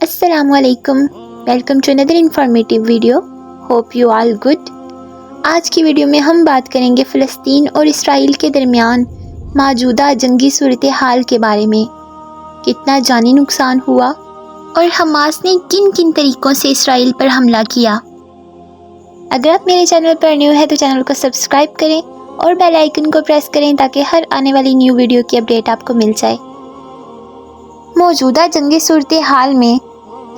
Assalamu alaikum. Welcome to another informative video. Hope you all good. آج کی video میں ہم بات کریں گے فلسطین اور اسرائیل کے درمیان موجودہ جنگی صورتحال کے بارے میں. کتنا جانی نقصان ہوا اور حماس نے کن کن طریقوں سے اسرائیل پر حملہ کیا. اگر آپ میرے چینل پر نیو ہے تو چینل کو سبسکرائب کریں اور بیل آئیکن کو پریس کریں تاکہ ہر آنے والی نیو ویڈیو کی اپڈیٹ آپ کو مل جائے. موجودہ جنگی صورتحال میں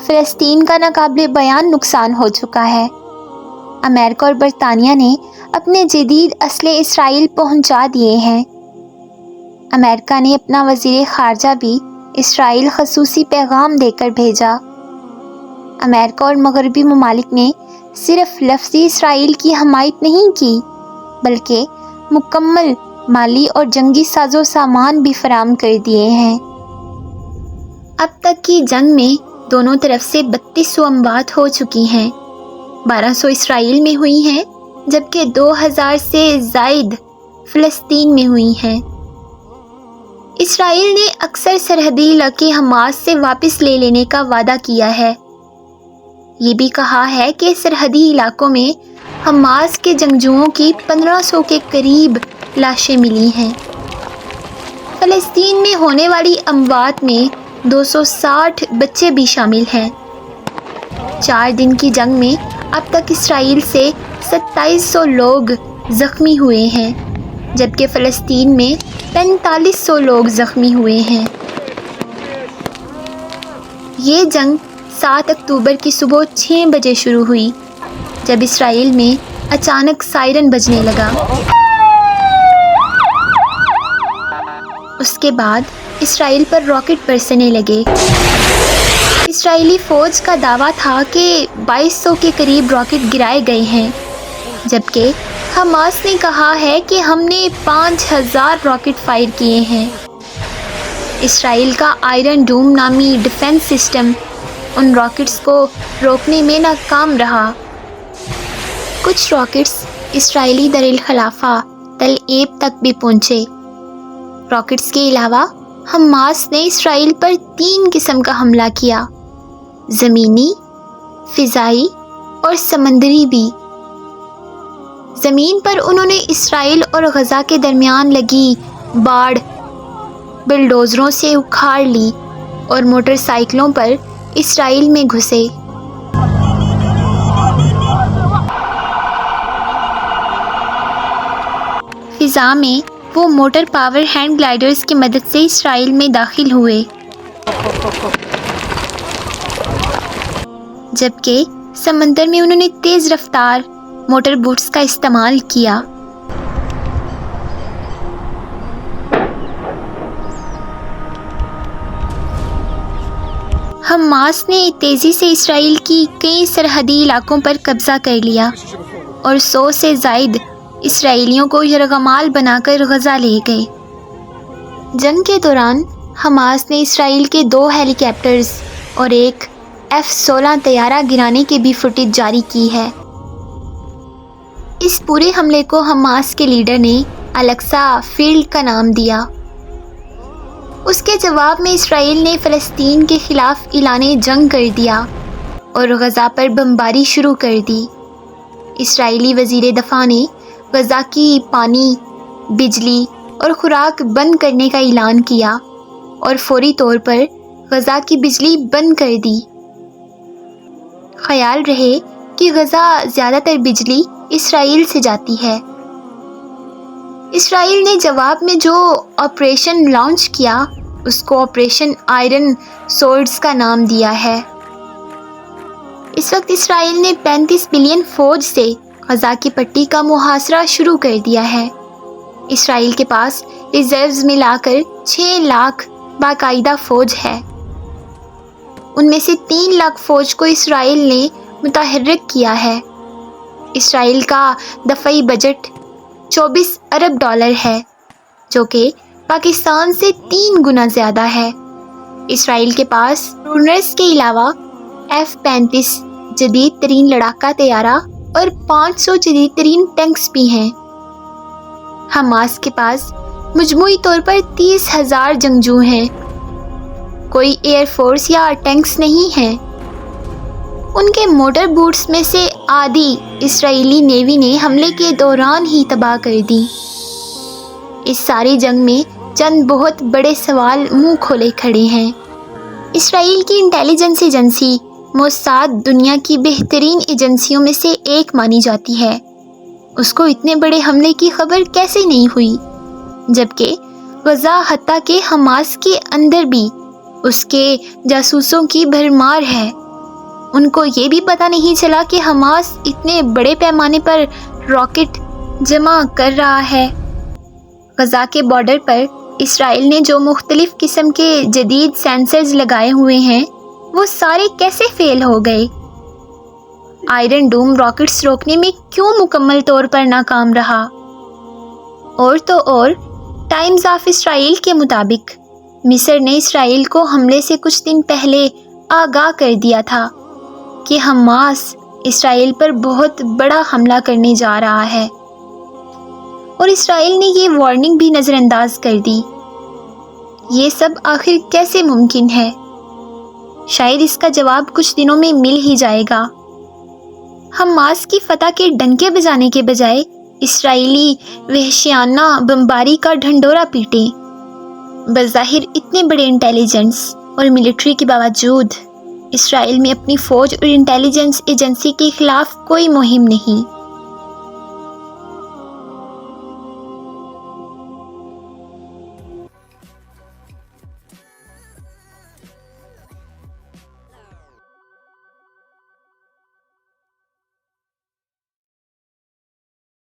فلسطین کا ناقابل بیان نقصان ہو چکا ہے. امریکہ اور برطانیہ نے اپنے جدید اسلحے اسرائیل پہنچا دیے ہیں. امریکہ نے اپنا وزیر خارجہ بھی اسرائیل خصوصی پیغام دے کر بھیجا. امریکہ اور مغربی ممالک نے صرف لفظی اسرائیل کی حمایت نہیں کی بلکہ مکمل مالی اور جنگی ساز و سامان بھی فراہم کر دیے ہیں. اب تک کی جنگ میں دونوں طرف سے 3200 اموات ہو چکی ہیں. 1200 اسرائیل میں ہوئی ہیں جبکہ 2000 سے زائد فلسطین میں ہوئی ہیں. اسرائیل نے اکثر سرحدی علاقے حماس سے واپس لے لینے کا وعدہ کیا ہے. یہ بھی کہا ہے کہ سرحدی علاقوں میں حماس کے جنگجوؤں کی 1500 کے قریب لاشیں ملی ہیں. فلسطین میں ہونے والی اموات میں 260 بچے بھی شامل ہیں. 4 دن کی جنگ میں اب تک اسرائیل سے 2700 لوگ زخمی ہوئے ہیں جبکہ فلسطین میں 4500 لوگ زخمی ہوئے ہیں. یہ جنگ 7 اکتوبر کی صبح 6 بجے شروع ہوئی جب اسرائیل میں اچانک سائرن بجنے لگا. اس کے بعد اسرائیل پر راکٹ برسنے لگے. اسرائیلی فوج کا دعویٰ تھا کہ 2200 کے قریب راکٹ گرائے گئے ہیں جبکہ حماس نے کہا ہے کہ ہم نے 5000 راکٹ فائر کیے ہیں. اسرائیل کا آئرن ڈوم نامی ڈیفنس سسٹم ان راکٹس کو روکنے میں ناکام رہا. کچھ راکٹس اسرائیلی دارالخلافہ تل ایب تک بھی پہنچے. راکٹس کے علاوہ حماس نے اسرائیل پر 3 قسم کا حملہ کیا: زمینی، فضائی اور سمندری بھی. زمین پر انہوں نے اسرائیل اور غزہ کے درمیان لگی باڑ بلڈوزروں سے اکھاڑ لی اور موٹر سائیکلوں پر اسرائیل میں گھسے. فضا میں وہ موٹر پاور ہینڈ گلائیڈرز کی مدد سے اسرائیل میں داخل ہوئے جبکہ سمندر میں انہوں نے تیز رفتار موٹر بوٹس کا استعمال کیا. حماس نے تیزی سے اسرائیل کی کئی سرحدی علاقوں پر قبضہ کر لیا اور 100 سے زائد اسرائیلیوں کو یرغمال بنا کر غزہ لے گئے. جنگ کے دوران حماس نے اسرائیل کے 2 ہیلی کاپٹرز اور ایک F-16 طیارہ گرانے کی بھی فوٹیج جاری کی ہے. اس پورے حملے کو حماس کے لیڈر نے الاقصی فیلڈ کا نام دیا. اس کے جواب میں اسرائیل نے فلسطین کے خلاف اعلان جنگ کر دیا اور غزہ پر بمباری شروع کر دی. اسرائیلی وزیر دفاع نے غزہ کی پانی، بجلی اور خوراک بند کرنے کا اعلان کیا اور فوری طور پر غزہ کی بجلی بند کر دی. خیال رہے کہ غزہ زیادہ تر بجلی اسرائیل سے جاتی ہے. اسرائیل نے جواب میں جو آپریشن لانچ کیا اس کو آپریشن آئرن سورڈز کا نام دیا ہے. اس وقت اسرائیل نے 35 ملین فوج سے غزہ کی پٹی کا محاصرہ شروع کر دیا ہے. اسرائیل کے پاس ریزروز ملا کر 6 لاکھ باقاعدہ فوج ہے. ان میں سے 3 لاکھ فوج کو اسرائیل نے متحرک کیا ہے. اسرائیل کا دفاعی بجٹ $24 ارب ہے جو کہ پاکستان سے 3 گنا زیادہ ہے. اسرائیل کے پاس رونرز کے علاوہ F-35 جدید ترین لڑاکا طیارہ اور 500 جدید ترین ٹینکس بھی ہیں. حماس کے پاس مجموعی طور پر 30,000 جنگجو ہیں. کوئی ایئر فورس یا ٹینکس نہیں ہیں۔ ان کے موٹر بوٹس میں سے آدھی اسرائیلی نیوی نے حملے کے دوران ہی تباہ کر دی۔ اس ساری جنگ میں چند بہت بڑے سوال منہ کھولے کھڑے ہیں۔ اسرائیل کی انٹیلیجنس ایجنسی موساد دنیا کی بہترین ایجنسیوں میں سے ایک مانی جاتی ہے۔ اس کو اتنے بڑے حملے کی خبر کیسے نہیں ہوئی، جبکہ غزہ حتیٰ کہ حماس کے اندر بھی اس کے جاسوسوں کی بھرمار ہے۔ ان کو یہ بھی پتہ نہیں چلا کہ حماس اتنے بڑے پیمانے پر راکٹ جمع کر رہا ہے۔ غزہ کے بارڈر پر اسرائیل نے جو مختلف قسم کے جدید سینسرز لگائے ہوئے ہیں وہ سارے کیسے فیل ہو گئے؟ آئرن ڈوم راکٹس روکنے میں کیوں مکمل طور پر ناکام رہا؟ اور تو اور ٹائمز آف اسرائیل کے مطابق مصر نے اسرائیل کو حملے سے کچھ دن پہلے آگاہ کر دیا تھا کہ حماس اسرائیل پر بہت بڑا حملہ کرنے جا رہا ہے، اور اسرائیل نے یہ وارننگ بھی نظر انداز کر دی۔ یہ سب آخر کیسے ممکن ہے؟ شاید اس کا جواب کچھ دنوں میں مل ہی جائے گا۔ حماس کی فتح کے ڈنکے بجانے کے بجائے اسرائیلی وحشیانہ بمباری کا ڈھنڈورا پیٹیں۔ بظاہر اتنے بڑے انٹیلیجنس اور ملٹری کے باوجود اسرائیل میں اپنی فوج اور انٹیلیجنس ایجنسی کے خلاف کوئی مہم نہیں۔